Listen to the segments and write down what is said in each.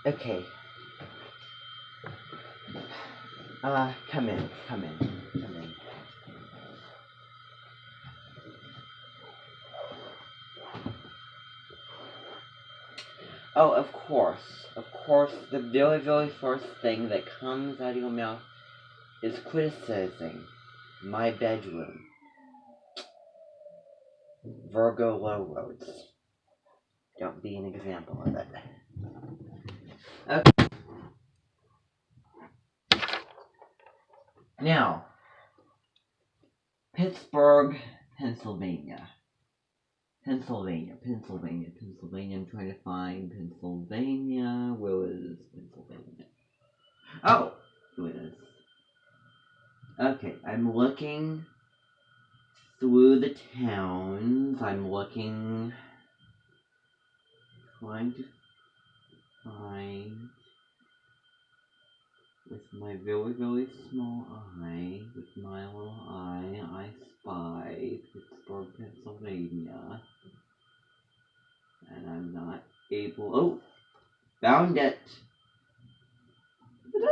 Okay. Come in. Oh, of course, the very, very first thing that comes out of your mouth is criticizing my bedroom. Virgo Low Roads. Don't be an example of it. Okay. Now, Pittsburgh, Pennsylvania. I'm trying to find Pennsylvania. Where is Pennsylvania? Oh, here it is. Okay, I'm looking through the towns. I'm looking, trying to find, with my very, very small eye, with my little eye, I spy Pittsburgh, Pennsylvania. And I'm not able. Oh! Found it! Ta-da!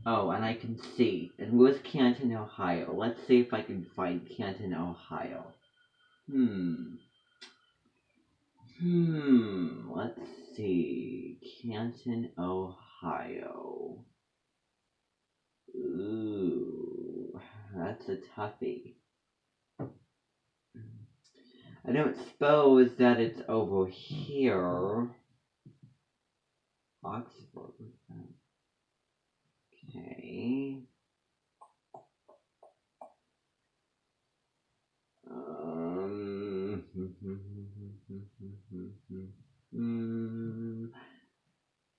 Oh, and I can see. And where's Canton, Ohio? Let's see if I can find Canton, Ohio. Let's see. Canton, Ohio. Ooh, that's a toughie. I don't suppose that it's over here. Oxford, what's that? Okay.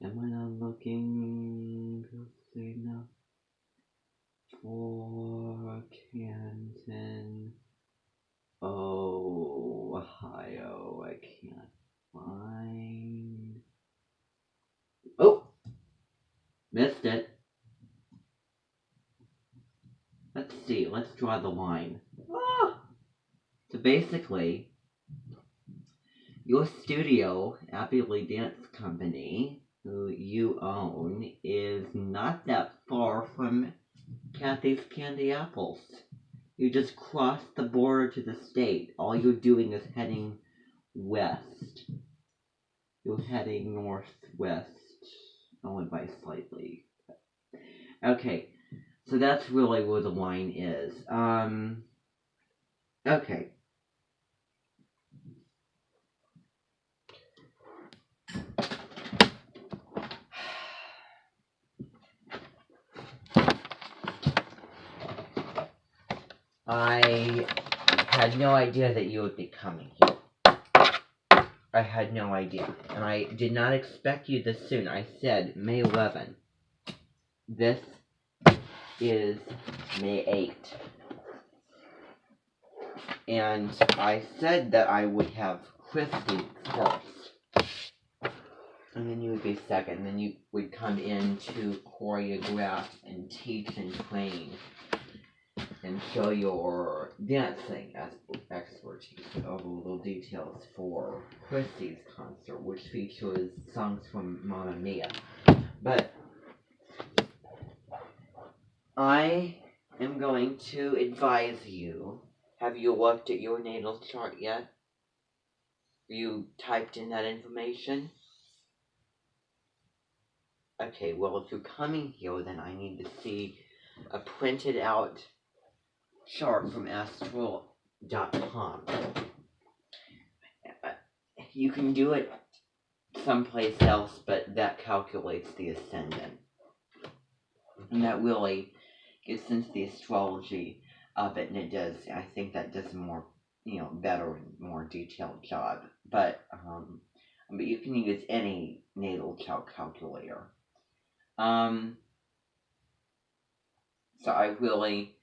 Am I not looking closely enough for Canton, Ohio? I can't find. Oh! Missed it. Let's see, let's draw the line. So basically, your studio, Appy Lee Dance Company, who you own, is not that far from Kathy's Candy Apples. You just cross the border to the state. All you're doing is heading west. You're heading northwest, only by slightly. Okay, so that's really where the line is. Okay. I had no idea that you would be coming here. I had no idea. And I did not expect you this soon. I said May 11. This is May 8. And I said that I would have Christy first. And then you would be second. And then you would come in to choreograph and teach and train and show your dancing expertise over little details for Christy's concert, which features songs from Mamma Mia. But I am going to advise you. Have you looked at your natal chart yet? You typed in that information? Okay, well, if you're coming here, then I need to see a printed out chart from astral.com. You can do it someplace else, but that calculates the ascendant. And that really since the astrology of it, and it does, I think that does a more, better and more detailed job. But you can use any natal chart calculator. So I really,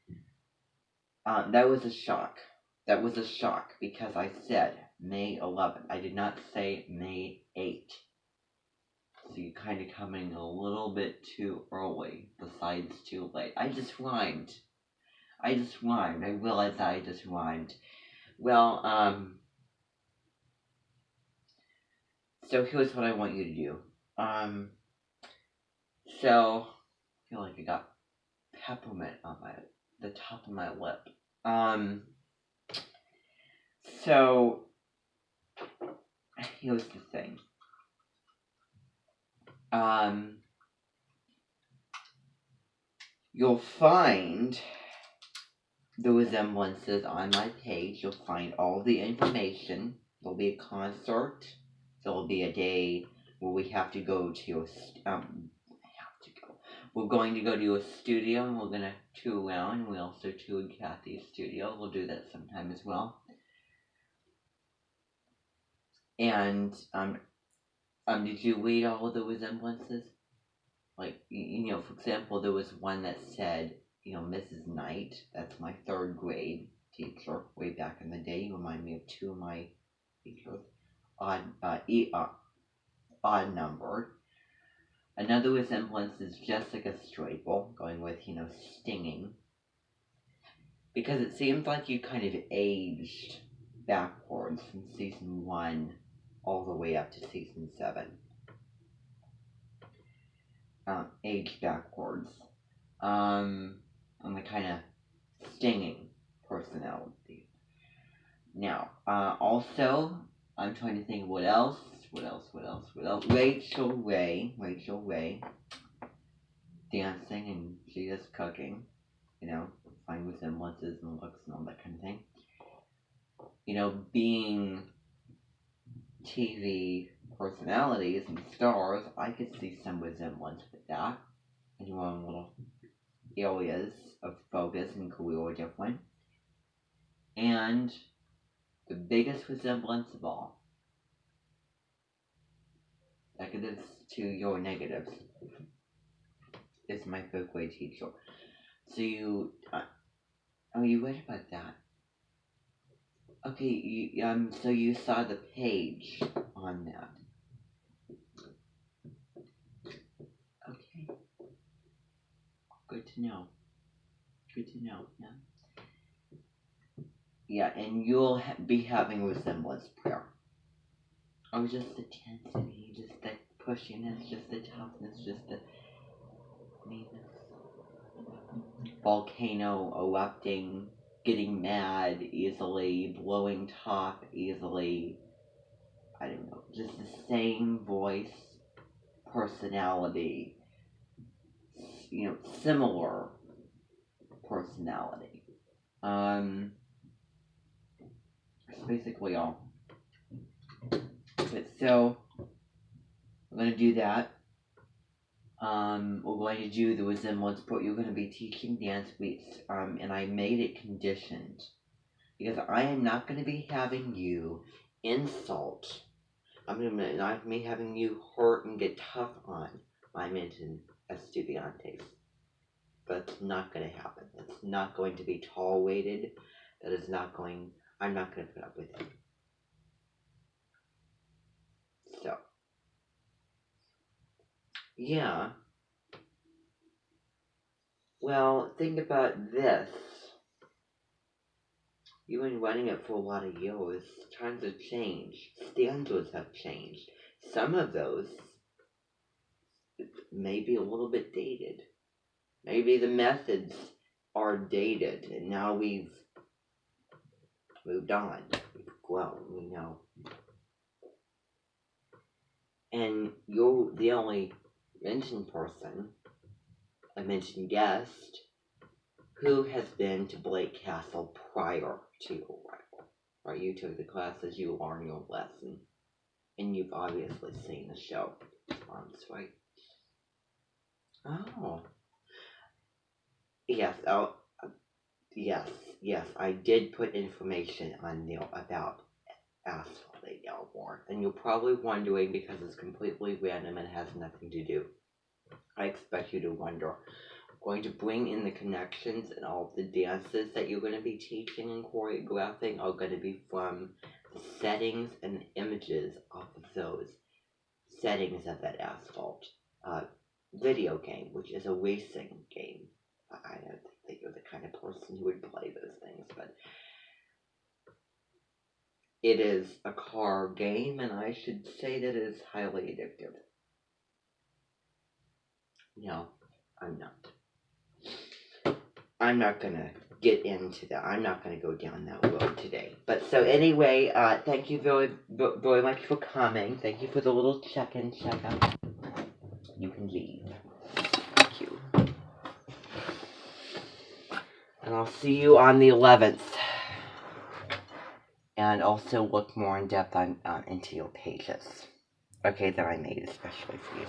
that was a shock. That was a shock because I said May 11th. I did not say May 8th. So you're kind of coming a little bit too early, besides too late. I just rhymed. I realized I just rhymed. Well, so here's what I want you to do. So, I feel like I got peppermint on the top of my lip. So, here's the thing. You'll find the resemblances on my page. You'll find all the information. There'll be a concert. There'll be a day where we have to go to We're going to go to a studio, and we're gonna tour around. We also toured Kathy's studio. We'll do that sometime as well. And did you read all of the resemblances? Like, for example, there was one that said, Mrs. Knight. That's my 3rd grade teacher way back in the day. You remind me of 2 of my teachers. Odd numbered. Another resemblance is Jessica Strapel, going with, stinging. Because it seems like you kind of aged backwards from season 1 all the way up to season 7. Aged backwards. On the kind of stinging personality. Now, also, I'm trying to think what else. Rachel Ray, dancing, and she is cooking, find resemblances and looks and all that kind of thing. Being TV personalities and stars, I could see some resemblance with that. In your own little areas of focus and career are different. And the biggest resemblance of all, negatives to your negatives, is my 5th grade teacher. So you read about that. Okay, so you saw the page on that. Okay. Good to know, yeah. Yeah, and you'll be having resemblance prayer. Oh, just the intensity, just the pushiness, just the toughness, just the meanness. Volcano erupting, getting mad easily, blowing top easily. I don't know, just the same voice, personality, similar personality. That's basically all. But so, we're going to do that. We're going to do the resemblance, but you're going to be teaching dance weeks, and I made it conditioned. Because I am not going to be having you insult. I'm not me having you hurt and get tough on my mentioned estudiantes. That's not going to happen. That's not going to be tolerated. I'm not going to put up with it. So, yeah. Well, think about this. You've been running it for a lot of years. Times have changed. Standards have changed. Some of those may be a little bit dated. Maybe the methods are dated, and now we've moved on. We've grown, we know. And you're the only mentioned person, a mentioned guest, who has been to Blake Castle prior to your arrival. Right? You took the classes, you learned your lesson, and you've obviously seen the show once, right? Oh. Yes, oh, yes, yes, I did put information on there about asphalt at Elmore. And you're probably wondering because it's completely random and has nothing to do. I expect you to wonder. I'm going to bring in the connections, and all of the dances that you're going to be teaching and choreographing are going to be from the settings and images off of those settings of that asphalt video game, which is a racing game. I don't think you're the kind of person who would play those things, but it is a car game, and I should say that it is highly addictive. No, I'm not. I'm not gonna get into that. I'm not gonna go down that road today. But so anyway, thank you very much for coming. Thank you for the little check-in, check-up. You can leave. Thank you. And I'll see you on the 11th. And also look more in depth into your pages. Okay, that I made especially for you.